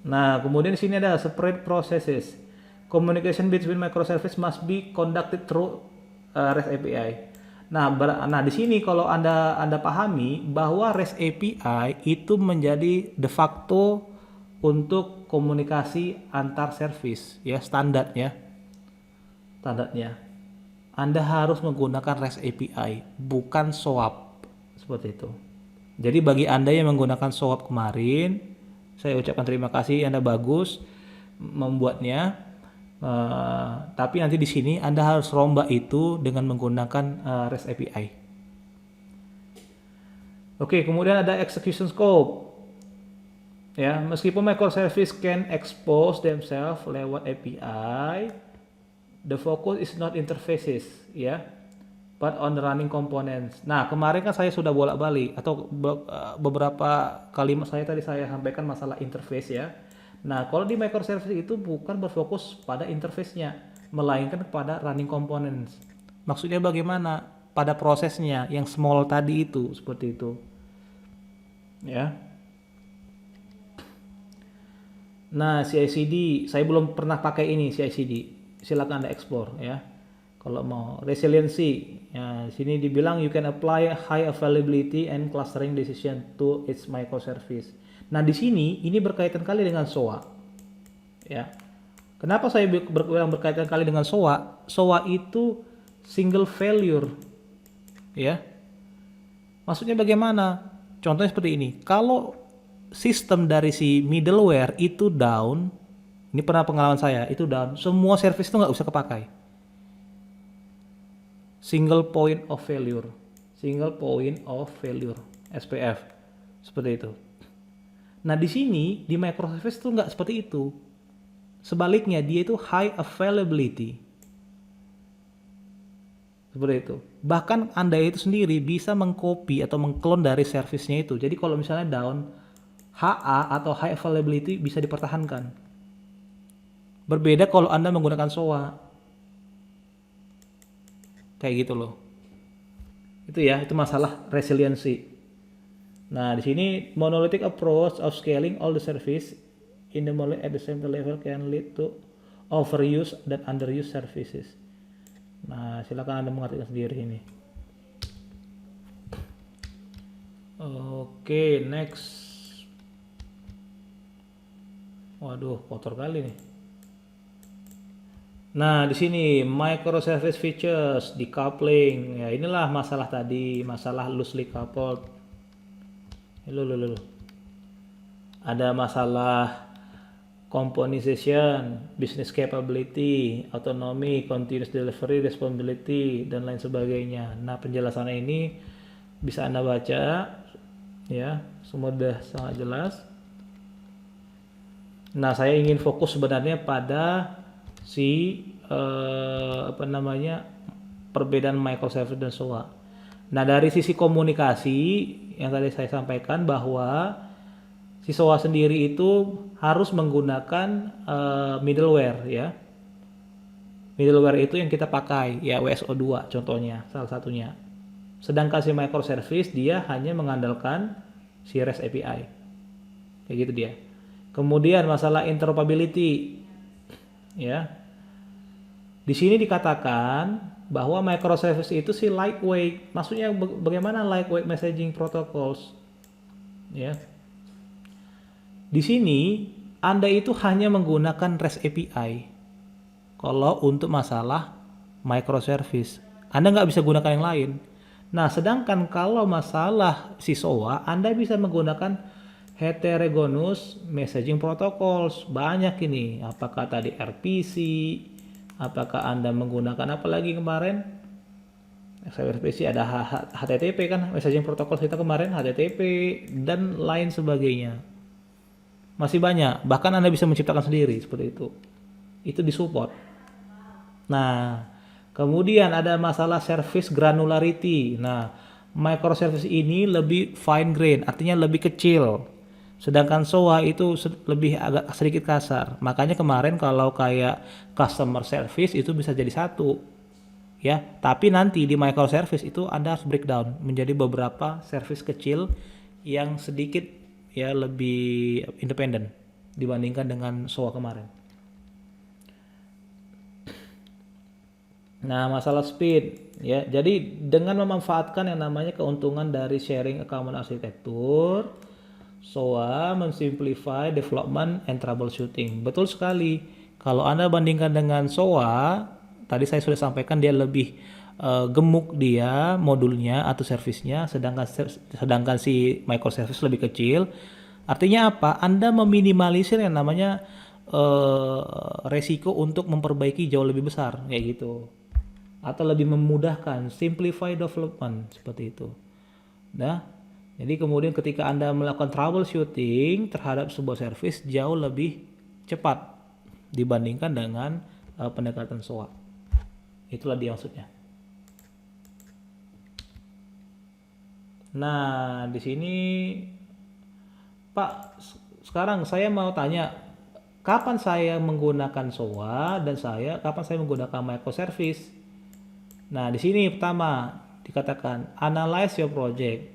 Nah, kemudian di sini ada separate processes. Communication between microservice must be conducted through REST API. Nah, di sini kalau Anda pahami bahwa REST API itu menjadi de facto untuk komunikasi antar service, ya, standarnya. Anda harus menggunakan REST API, bukan SOAP, seperti itu. Jadi bagi Anda yang menggunakan SOAP kemarin, saya ucapkan terima kasih, Anda bagus membuatnya. Tapi nanti di sini Anda harus rombak itu dengan menggunakan REST API. Oke, kemudian ada execution scope. Ya, meskipun microservice can expose themselves lewat API, the focus is not interfaces, ya, but on the running components. Nah, kemarin kan saya sudah bolak-balik atau beberapa kalimat saya tadi saya sampaikan masalah interface, ya. Nah, kalau di microservice itu bukan berfokus pada interface-nya, melainkan kepada running components. Maksudnya bagaimana? Pada prosesnya yang small tadi itu, seperti itu. Ya. Nah, CI/CD, saya belum pernah pakai ini CI/CD. Silakan Anda explore, ya. Kalau mau resiliency, ya, sini dibilang you can apply high availability and clustering decision to its microservice. Nah, di sini ini berkaitan kali dengan SOA. Ya. Kenapa saya bilang berkaitan kali dengan SOA? SOA itu single failure. Ya. Maksudnya bagaimana? Contohnya seperti ini. Kalau sistem dari si middleware itu down, ini pernah pengalaman saya, itu down, semua service itu nggak usah kepakai. Single point of failure. single point of failure, SPF. Seperti itu. Nah, di sini di microservice tuh nggak seperti itu. Sebaliknya, dia itu high availability. Seperti itu. Bahkan Anda itu sendiri bisa mengcopy atau mengklon dari service-nya itu. Jadi kalau misalnya down, HA atau high availability bisa dipertahankan. Berbeda kalau Anda menggunakan SOA. Kayak gitu loh. Itu ya, itu masalah resiliency. Nah, di sini monolithic approach of scaling all the service in the monolith at the same level can lead to overuse dan underuse services. Nah, silakan Anda mengartikan sendiri ini. Oke, next. Waduh, kotor kali nih. Nah, di sini microservice features, decoupling. Ya, inilah masalah tadi, masalah loosely coupled. Loh. Ada masalah componentization, business capability, autonomy, continuous delivery, responsibility, dan lain sebagainya. Nah, penjelasannya ini bisa Anda baca, ya, semua sudah sangat jelas. Nah, saya ingin fokus sebenarnya pada perbedaan microservice dan SOA. Nah, dari sisi komunikasi yang tadi saya sampaikan bahwa si SOA sendiri itu harus menggunakan middleware ya. Middleware itu yang kita pakai ya, WSO2 contohnya salah satunya. Sedangkan si microservice dia hanya mengandalkan si REST API. Kayak gitu dia. Kemudian masalah interoperability ya. Di sini dikatakan bahwa microservice itu si lightweight. Maksudnya bagaimana lightweight messaging protocols? Ya. Di sini Anda itu hanya menggunakan REST API. Kalau untuk masalah microservice, Anda nggak bisa gunakan yang lain. Nah, sedangkan kalau masalah si SOA, Anda bisa menggunakan heterogeneous messaging protocols. Banyak ini. Apakah tadi RPC? Apakah Anda menggunakan apa lagi kemarin? RPC ada HTTP kan, messaging protocol kita kemarin, HTTP dan lain sebagainya. Masih banyak, bahkan Anda bisa menciptakan sendiri seperti itu. Itu disupport. Nah, kemudian ada masalah service granularity. Nah, microservice ini lebih fine grain, artinya lebih kecil. Sedangkan SOA itu lebih agak sedikit kasar. Makanya kemarin kalau kayak customer service itu bisa jadi satu. Ya, tapi nanti di microservice itu Anda harus breakdown menjadi beberapa service kecil yang sedikit ya lebih independen dibandingkan dengan SOA kemarin. Nah, masalah speed ya. Jadi dengan memanfaatkan yang namanya keuntungan dari sharing common architecture, SOA mensimplify development and troubleshooting. Betul sekali. Kalau Anda bandingkan dengan SOA, tadi saya sudah sampaikan dia lebih gemuk dia modulnya atau servisnya, sedangkan si microservice lebih kecil. Artinya apa? Anda meminimalisir yang namanya resiko untuk memperbaiki jauh lebih besar kayak gitu. Atau lebih memudahkan, simplify development seperti itu. Nah, jadi kemudian ketika Anda melakukan troubleshooting terhadap sebuah service jauh lebih cepat dibandingkan dengan pendekatan SOA. Itulah dia maksudnya. Nah, di sini Pak, sekarang saya mau tanya, kapan saya menggunakan SOA dan kapan saya menggunakan microservice? Nah, di sini pertama dikatakan analyze your project.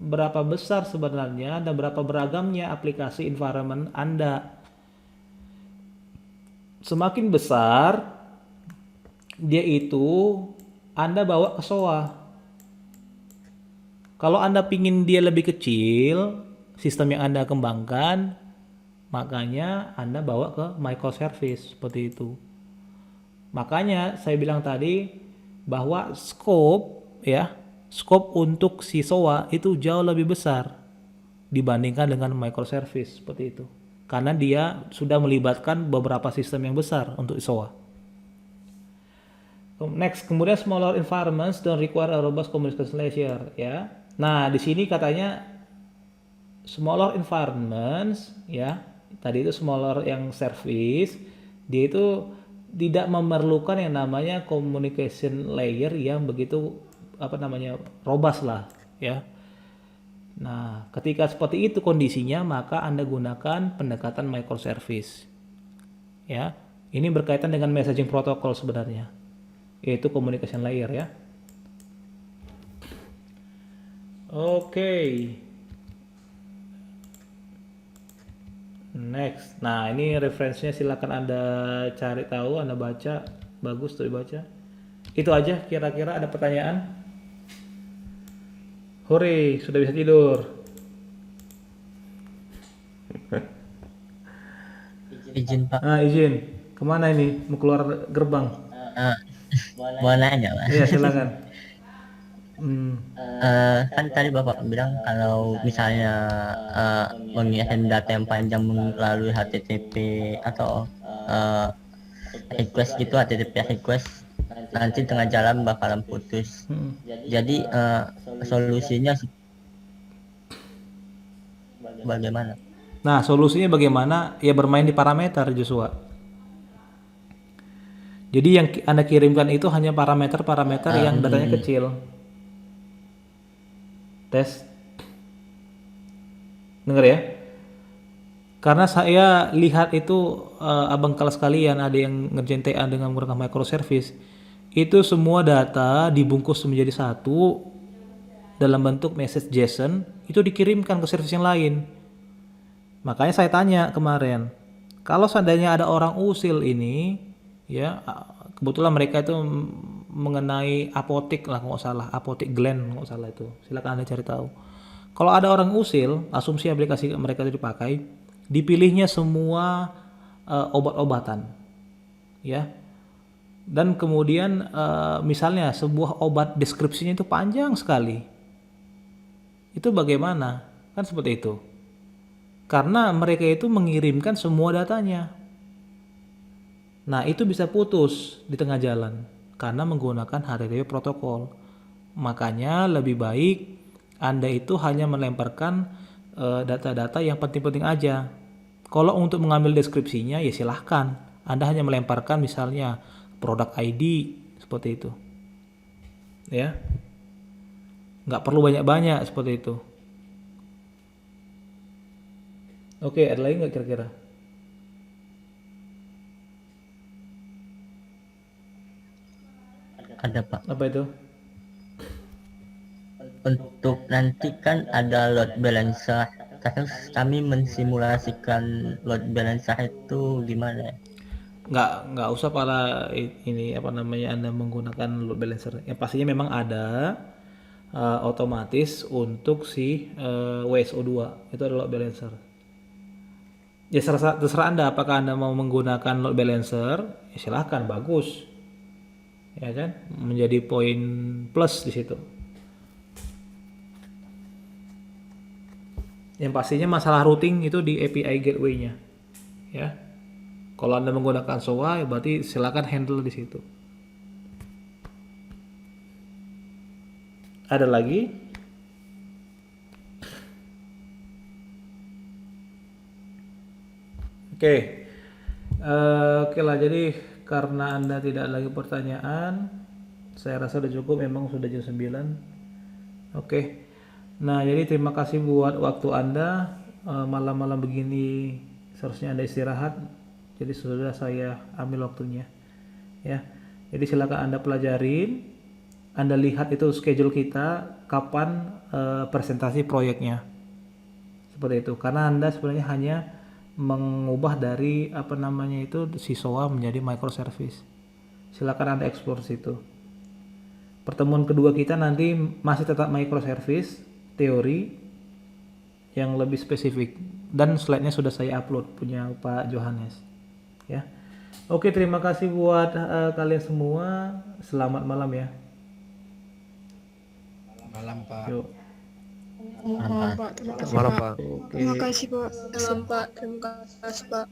Berapa besar sebenarnya dan berapa beragamnya aplikasi environment Anda. Semakin besar dia itu Anda bawa ke SOA. Kalau Anda pingin dia lebih kecil, sistem yang Anda kembangkan, makanya Anda bawa ke microservice seperti itu. Makanya saya bilang tadi bahwa scope untuk si SOA itu jauh lebih besar dibandingkan dengan microservice seperti itu. Karena dia sudah melibatkan beberapa sistem yang besar untuk SOA. Next, kemudian smaller environments don't require a robust communication layer, ya. Nah, di sini katanya smaller environments, ya. Tadi itu smaller yang service, dia itu tidak memerlukan yang namanya communication layer yang begitu robust lah, ya. Nah, ketika seperti itu kondisinya, maka Anda gunakan pendekatan microservice. Ya. Ini berkaitan dengan messaging protocol sebenarnya, yaitu communication layer, ya. Oke. Next. Nah, ini referensinya silakan Anda cari tahu, Anda baca, bagus tuh dibaca. Itu aja kira-kira, ada pertanyaan? Hore, sudah bisa tidur. Izin Pak. Izin. Kemana ini? Mau keluar gerbang? Mau nanya Mas. Iya, silakan. Kan tadi Bapak bilang kalau misalnya mengirim data yang panjang melalui HTTP atau request gitu, HTTP request, nanti tengah jalan bakalan putus. Jadi solusinya bagaimana? Nah, solusinya bagaimana? Ya bermain di parameter, Joshua. Jadi yang Anda kirimkan itu hanya parameter-parameter yang datanya kecil. Tes. Dengar ya. Karena saya lihat itu abang kelas sekalian ada yang ngerjain TA dengan menggunakan microservice. Itu semua data dibungkus menjadi satu dalam bentuk message JSON, itu dikirimkan ke service yang lain. Makanya saya tanya kemarin, kalau seandainya ada orang usil ini, ya kebetulan mereka itu mengenai apotik lah nggak salah, apotik Glen nggak salah itu, silakan Anda cari tahu. Kalau ada orang usil, asumsi aplikasi mereka itu dipakai, dipilihnya semua obat-obatan, ya. Dan kemudian misalnya sebuah obat deskripsinya itu panjang sekali, itu bagaimana? Kan seperti itu. Karena mereka itu mengirimkan semua datanya. Nah, itu bisa putus di tengah jalan karena menggunakan HTTP protokol. Makanya lebih baik Anda itu hanya melemparkan data-data yang penting-penting aja. Kalau untuk mengambil deskripsinya ya silahkan. Anda hanya melemparkan misalnya produk ID seperti itu. Ya. Nggak perlu banyak-banyak seperti itu. Oke, ada lagi nggak kira-kira? Ada Pak. Apa itu? Untuk nanti kan ada load balancer, terus kami mensimulasikan load balancer itu gimana? Nggak usah ini Anda menggunakan load balancer. Yang pastinya memang ada otomatis untuk si WSO2 itu adalah load balancer. Ya terserah Anda apakah Anda mau menggunakan load balancer, ya silahkan, bagus. Ya kan? Menjadi poin plus di situ. Yang pastinya masalah routing itu di API gateway-nya. Ya. Kalau Anda menggunakan SOA, ya berarti silakan handle di situ. Ada lagi? Oke lah, jadi karena Anda tidak lagi pertanyaan, saya rasa sudah cukup, memang sudah jam 9. Oke. Nah, jadi terima kasih buat waktu Anda. Malam-malam begini seharusnya Anda istirahat. Jadi sudah saya ambil waktunya. Ya. Jadi silakan Anda pelajarin. Anda lihat itu schedule kita kapan presentasi proyeknya. Seperti itu. Karena Anda sebenarnya hanya mengubah dari si SOA menjadi microservice. Silakan Anda explore situ. Pertemuan kedua kita nanti masih tetap microservice teori yang lebih spesifik, dan slide-nya sudah saya upload punya Pak Johannes. Ya. Oke, terima kasih buat kalian semua. Selamat malam ya. Malam Pak. Yuk. Pak, terima kasih Malam Pak. Pak. Oke. Terima kasih Pak. Salam Pak. Terima kasih Pak.